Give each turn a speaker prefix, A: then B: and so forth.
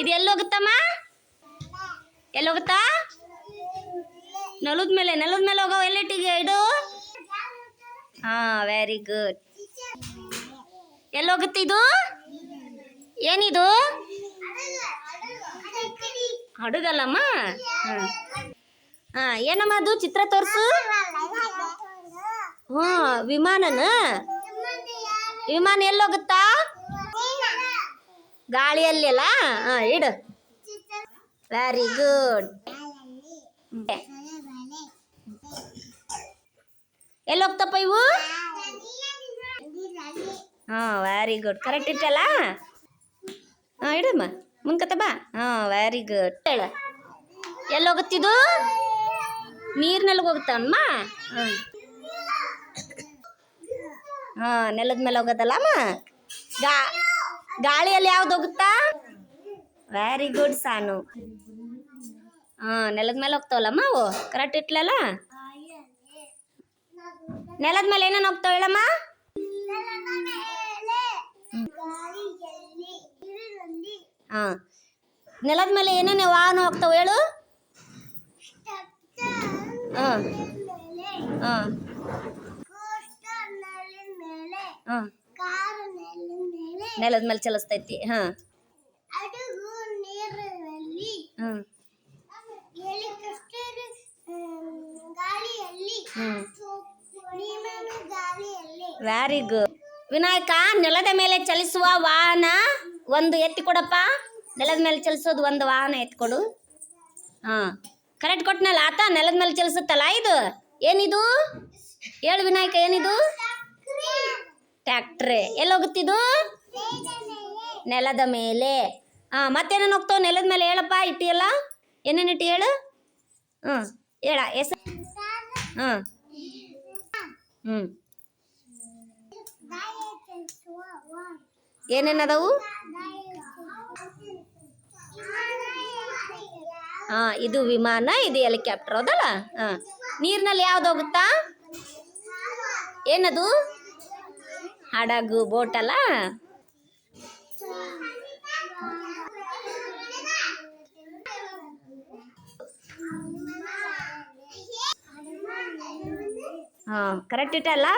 A: ಇದು ಎಲ್ಲಿ ಹೋಗುತ್ತಮ್ಮ? ಎಲ್ಲಿ ಹೋಗುತ್ತಾ? ನೆಲದ ಮೇಲೆ ಹೋಗೋ ಎಲ್ಲಿಟ್ಟಿಗೆ ಇಡು. ಹಾ, ವೆರಿ ಗುಡ್. ಎಲ್ಲಿ ಹೋಗುತ್ತೆ ಇದು? ಏನಿದು? ಹಡಗಲ್ಲಮ್ಮ. ಹಾ, ಏನಮ್ಮ ಅದು ಚಿತ್ರ ತೋರಿಸು. ಹ್ಞೂ, ವಿಮಾನನ. ವಿಮಾನ ಎಲ್ಲಿ ಹೋಗುತ್ತಾ? ಗಾಳಿಯಲ್ಲಿ ಅಲ್ಲ. ಹಾ, ಇಡು. Very good. ಎಲ್ಲಿ ಹೋಗ್ತಪ್ಪ ಇವು? ಹಾ, ವೆರಿ ಗುಡ್. ಕರೆಕ್ಟ್ ಇಟ್ಟಲ್ಲ. ಹಾ, ಇಡಮ್ಮ ಮುಂದ್ಕತ ಬಾ. ಹಾ, ವೆರಿ ಗುಡ್. ಹೇಳ, ಎಲ್ಲಿ ಹೋಗುತ್ತಿದು? ನೀರಿನಲ್ಲಿ ಹೋಗುತ್ತಮ್ಮ. ಹಾ, ನೆಲದ ಮೇಲೆ ಹೋಗೋದಲ್ಲಮ್ಮ. ಗಾಳಿಯಲ್ಲಿ ಯಾವ್ದು ಹೋಗುತ್ತಾ? ವೆರಿ ಗುಡ್ ಸಾನು. ಹಾ, ನೆಲದ ಮೇಲೆ ಹೋಗ್ತಾವಲ್ಲಮ್ಮ ಅವು. ಕರೆಕ್ಟ್ ಇಟ್ಲಲ್ಲ. ನೆಲದ ಮೇಲೆ ಏನೇನು ಹೋಗ್ತಾವ ಹೇಳಮ್ಮ? ಹಾ, ನೆಲದ ಮೇಲೆ ಏನೇನು ವಾಹನ ಹೋಗ್ತಾವ ಹೇಳು? ಹಾ, ಹಾ, ಹಾ, ನೆಲದ ಮೇಲೆ ಚಲಿಸ್ತೈತಿ. ಹಾ, ಹ್ಮ್, ವೆರಿ ಗುಡ್. ವಿನಾಯಕ, ನೆಲದ ಮೇಲೆ ಚಲಿಸುವ ವಾಹನ ಒಂದು ಎತ್ತಿ ಕೊಡಪ್ಪ. ನೆಲದ ಮೇಲೆ ಚಲಿಸೋದು ಒಂದು ವಾಹನ ಎತ್ಕೊಡು. ಹಾ, ಕರೆಕ್ಟ್ ಕೊಟ್ಟನಲ್ಲ. ಆತ ನೆಲದ ಮೇಲೆ ಚಲಿಸುತ್ತಲ್ಲ ಇದು. ಏನಿದು ಹೇಳು ವಿನಾಯಕ? ಏನಿದು? ಟ್ಯಾಕ್ಟ್ರೆ. ಎಲ್ಲಿ ಹೋಗುತ್ತಿದು? ನೆಲದ ಮೇಲೆ. ಹಾ, ಮತ್ತೇನೇನು ಹೋಗ್ತಾವ ನೆಲದ ಮೇಲೆ ಹೇಳಪ್ಪ? ಇಟ್ಟಿಯಲ್ಲ, ಏನೇನು ಇಟ್ಟು ಹೇಳು? ಹ್ಞೂ, ಹೇಳ ಹೆಸರು. ಹ್ಞೂ, ಹ್ಞೂ, ಏನೇನದವು? ಹಾ, ಇದು ವಿಮಾನ, ಇದು ಹೆಲಿಕಾಪ್ಟರ್ ಹೌದಲ್ಲ. ಹಾ, ನೀರಿನಲ್ಲಿ ಯಾವ್ದು ಹೋಗುತ್ತಾ? ಏನದು? ಹಡಗು, ಬೋಟ್ ಅಲ್ಲ. ಹಾ, ಕರೆಕ್ಟ್ ಇಟ್ಟಲ್ಲ.